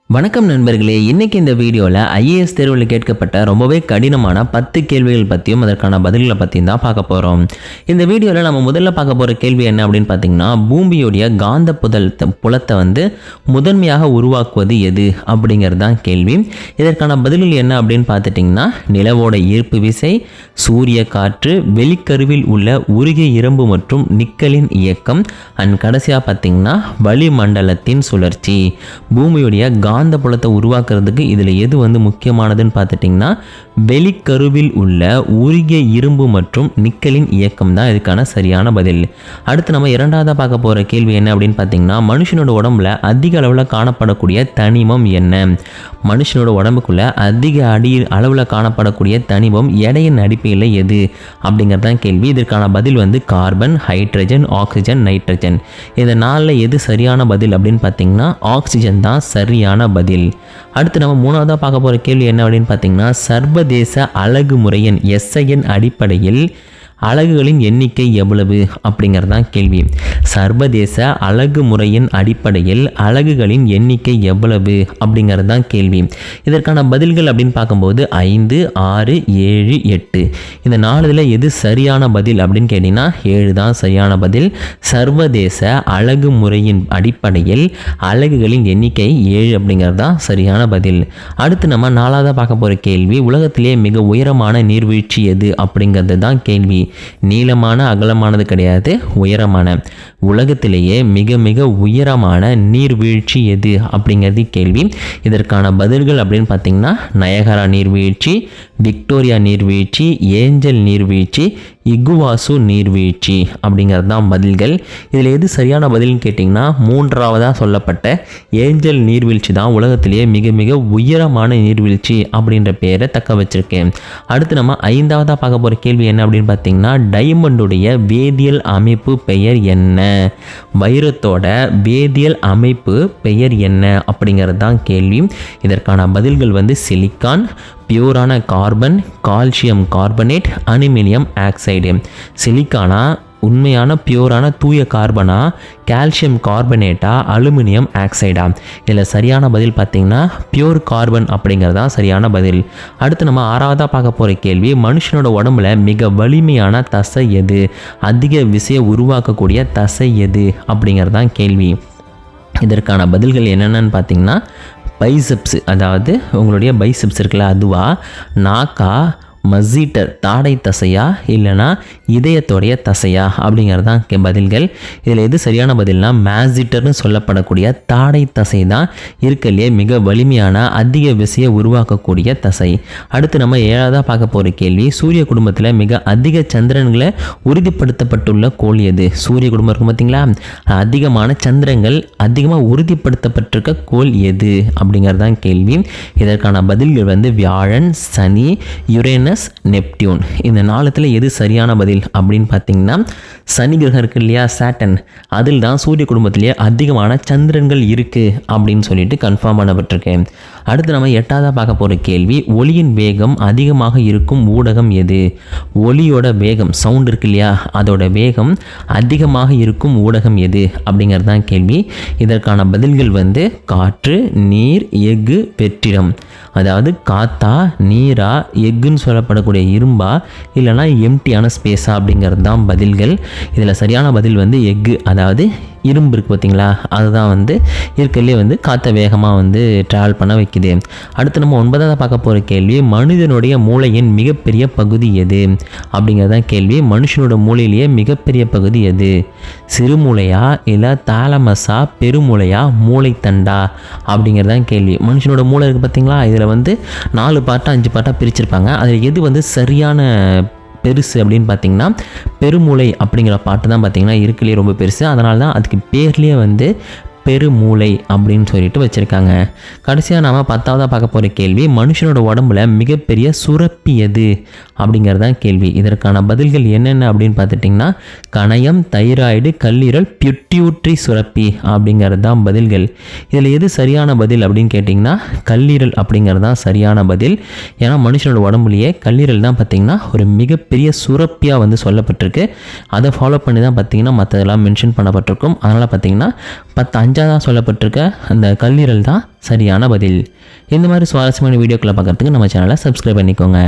வணக்கம் நண்பர்களே, இன்றைக்கி இந்த வீடியோவில் ஐஏஎஸ் தேர்வில் கேட்கப்பட்ட ரொம்பவே கடினமான 10 கேள்விகள் பற்றியும் அதற்கான பதில்களை பற்றியும் தான் பார்க்க போகிறோம். இந்த வீடியோவில் நம்ம முதல்ல பார்க்க போகிற கேள்வி என்ன அப்படின்னு பார்த்தீங்கன்னா, பூமியோடைய காந்த புலத்தை முதன்மையாக உருவாக்குவது எது அப்படிங்கிறது தான் கேள்வி. இதற்கான பதில்கள் என்ன அப்படின்னு பார்த்துட்டிங்கன்னா, நிலவோட ஈர்ப்பு விசை, சூரிய காற்று, வெளிக்கருவில் உள்ள உருகிய இரும்பு மற்றும் நிக்கலின் இயக்கம், அண்ட் கடைசியாக பார்த்திங்கன்னா வளிமண்டலத்தின் சுழற்சி. பூமியுடைய காந்த புலத்தை உருவாக்குறதுக்கு இதில் எது முக்கியமானதுன்னு பார்த்துட்டிங்கன்னா, வெளிக்கருவில் உள்ள உருகிய இரும்பு மற்றும் நிக்கலின் இயக்கம் தான் இதுக்கான சரியான பதில். அடுத்து நம்ம இரண்டாவதாக பார்க்க போகிற கேள்வி என்ன அப்படின்னு பார்த்தீங்கன்னா, மனுஷனோட உடம்புல அதிக அளவில் காணப்படக்கூடிய தனிமம் என்ன? மனுஷனோட உடம்புக்குள்ள அதிக அளவில் காணப்படக்கூடிய தனிமம் எடையின் அடிப்படையில் எது அப்படிங்கிறது தான் கேள்வி. இதற்கான பதில் கார்பன், ஹைட்ரஜன், ஆக்சிஜன், நைட்ரஜன். இந்த நாளில் எது சரியான பதில் அப்படின்னு பார்த்தீங்கன்னா, ஆக்சிஜன் தான் சரியான பதில். அடுத்து நம்ம மூணாவதாக பார்க்க போகிற கேள்வி என்ன அப்படின்னு பார்த்தீங்கன்னா, சர்வதேச அலகு முறையின் SIN அடிப்படையில் அலகுகளின் எண்ணிக்கை எவ்வளவு அப்படிங்கிறது தான் கேள்வி. சர்வதேச அலகு முறையின் அடிப்படையில் அலகுகளின் எண்ணிக்கை எவ்வளவு அப்படிங்கிறது தான் கேள்வி. இதற்கான பதில்கள் அப்படின்னு பார்க்கும்போது 5, 6, 7, 8. இந்த 4 எது சரியான பதில் அப்படின்னு கேட்டிங்கன்னா 7 தான் சரியான பதில். சர்வதேச அலகு முறையின் அடிப்படையில் அலகுகளின் எண்ணிக்கை 7 அப்படிங்கிறது தான் சரியான பதில். அடுத்து நம்ம 4ஆவதாக பார்க்க போகிற கேள்வி, உலகத்திலேயே மிக உயரமான நீர்வீழ்ச்சி எது அப்படிங்கிறது தான் கேள்வி. நீளமான அகலமானது கிடையாது, உயரமான. உலகத்திலேயே மிக மிக உயரமான நீர்வீழ்ச்சி எது அப்படிங்கிறது கேள்வி. இதற்கான பதில்கள் அப்படின்னு பார்த்தீங்கன்னா, நயகரா நீர்வீழ்ச்சி, விக்டோரியா நீர்வீழ்ச்சி, ஏஞ்சல் நீர்வீழ்ச்சி, இகுவாசு நீர்வீழ்ச்சி அப்படிங்கிறது தான் பதில்கள். இதில் எது சரியான பதில்னு கேட்டிங்கன்னா, மூன்றாவதாக சொல்லப்பட்ட ஏஞ்சல் நீர்வீழ்ச்சி தான் உலகத்திலேயே மிக மிக உயரமான நீர்வீழ்ச்சி அப்படின்ற பெயரை தக்க வச்சிருக்கேன். அடுத்து நம்ம 5ஆவதாக பார்க்க போகிற கேள்வி என்ன அப்படின்னு பார்த்தீங்கன்னா, டைமண்டுடைய வேதியியல் அமைப்பு பெயர் என்ன? வைரத்தோட வேதியியல் அமைப்பு பெயர் என்ன அப்படிங்கிறது தான் கேள்வி. இதற்கான பதில்கள் சிலிக்கான், பியூரான carbon, calcium carbonate, aluminium oxide. சிலிக்கானா உண்மையான பியூரான தூய கார்பனா, கால்சியம் கார்பனேட்டா, அலுமினியம் ஆக்சைடா? இதில் சரியான பதில் பார்த்திங்கன்னா பியூர் கார்பன் அப்படிங்கிறது தான் சரியான பதில். அடுத்து நம்ம 6ஆவதாக பார்க்க போகிற கேள்வி, மனுஷனோட உடம்புல மிக வலிமையான தசை எது? அதிக விசையை உருவாக்கக்கூடிய தசை எது அப்படிங்கிறது தான் கேள்வி. இதற்கான பதில்கள் என்னென்னு பார்த்தீங்கன்னா, பைசெப்ஸ், அதாவது உங்களுடைய பைசெப்ஸ் இருக்குல்ல அதுவா, நாக்கா, மசீட்டர் தாடை தசையா, இல்லைனா இதயத்தோடைய தசையா அப்படிங்கிறது தான் பதில்கள். இதில் எது சரியான பதில்னா, மேசிட்டர்னு சொல்லப்படக்கூடிய தாடை தசை தான் இருக்கலையே மிக வலிமையான அதிக விசையை உருவாக்கக்கூடிய தசை. அடுத்து நம்ம 7ஆவதாக பார்க்க போகிற கேள்வி, சூரிய குடும்பத்தில் மிக அதிக சந்திரன்களை உறுதிப்படுத்தப்பட்டுள்ள கோள் எது? சூரிய குடும்பம் இருக்கும் பார்த்தீங்களா, அதிகமான சந்திரங்கள் அதிகமாக உறுதிப்படுத்தப்பட்டிருக்க கோள் எது அப்படிங்கிறது தான் கேள்வி. இதற்கான பதில்கள் வியாழன், சனி, யுரேனஸ், நெப்டியூன். இந்த 4 எது சரியான பதில் அப்படின்னு பார்த்தீங்கன்னா, சனி கிரகம் இருக்கு இல்லையா, சாட்டன், அதில் தான் சூரிய குடும்பத்திலேயே அதிகமான சந்திரன்கள் இருக்குது அப்படின்னு சொல்லிட்டு கன்ஃபார்ம் பண்ணப்பட்டிருக்கேன். அடுத்து நம்ம 8ஆவதாக பார்க்க போகிற கேள்வி, ஒளியின் வேகம் அதிகமாக இருக்கும் ஊடகம் எது? ஒளியோட வேகம், சவுண்ட் இருக்கு இல்லையா, அதோட வேகம் அதிகமாக இருக்கும் ஊடகம் எது அப்படிங்கிறது தான் கேள்வி. இதற்கான பதில்கள் காற்று, நீர், எஃகு, வெற்றிடம். அதாவது காத்தா, நீரா, எஃகுன்னு சொல்லப்படக்கூடிய இரும்பா, இல்லைனா எம்டியான ஸ்பேஸா அப்படிங்கிறது தான் பதில்கள். இதில் சரியான பதில் எஃகு, அதாவது இரும்பு இருக்குது பார்த்தீங்களா, அதுதான் இருக்கிறதுலே காற்றை வேகமாக ட்ராவல் பண்ண வைக்குது. அடுத்து நம்ம 9ஆவதாக பார்க்க போகிற கேள்வி, மனிதனுடைய மூளையின் மிகப்பெரிய பகுதி எது அப்படிங்கிறதான் கேள்வி. மனுஷனோட மூளையிலேயே மிகப்பெரிய பகுதி எது? சிறுமூளையா, இல்லை தாலமஸா, பெருமூளையா, மூளைத்தண்டா அப்படிங்கிறதான் கேள்வி. மனுஷனோட மூளை இருக்குது பார்த்தீங்களா, இதில் 4 பார்ட்டாக 5 பார்ட்டாக பிரிச்சிருப்பாங்க. அதில் எது சரியான பெருசு அப்படின்னு பார்த்தீங்கன்னா, பெருமூளை அப்படிங்கிற பாட்டு தான் பார்த்தீங்கன்னா இருக்குல்லையே ரொம்ப பெருசு. அதனால தான் அதுக்கு பேர்லேயே பெருமூளை அப்படின்னு சொல்லிட்டு வச்சுருக்காங்க. கடைசியாக நாம் 10ஆவதாக பார்க்க போகிற கேள்வி, மனுஷனோட உடம்புல மிகப்பெரிய சுரப்பி எது அப்படிங்கிறது தான் கேள்வி. இதற்கான பதில்கள் என்னென்ன அப்படின்னு பார்த்துட்டிங்கன்னா, கணையம், தைராய்டு, கல்லீரல், பியூட்ரி சுரப்பி அப்படிங்கிறது தான் பதில்கள். இதில் எது சரியான பதில் அப்படின்னு கேட்டிங்கன்னா, கல்லீரல் அப்படிங்கிறது தான் சரியான பதில். ஏன்னா மனுஷனோட உடம்புலையே கல்லீரல் தான் பார்த்திங்கன்னா ஒரு மிகப்பெரிய சுரப்பியாக சொல்லப்பட்டிருக்கு. அதை ஃபாலோ பண்ணி தான் பார்த்திங்கன்னா மற்றதெல்லாம் மென்ஷன் பண்ணப்பட்டிருக்கும். அதனால் பார்த்திங்கன்னா 5 அஞ்சாவதாக சொல்லப்பட்டிருக்க அந்த கல்லீரல் தான் சரியான பதில். இந்த மாதிரி சுவாரஸ்யமான வீடியோக்களை பார்க்குறதுக்கு நம்ம சேனலை சப்ஸ்கிரைப் பண்ணிக்கோங்க.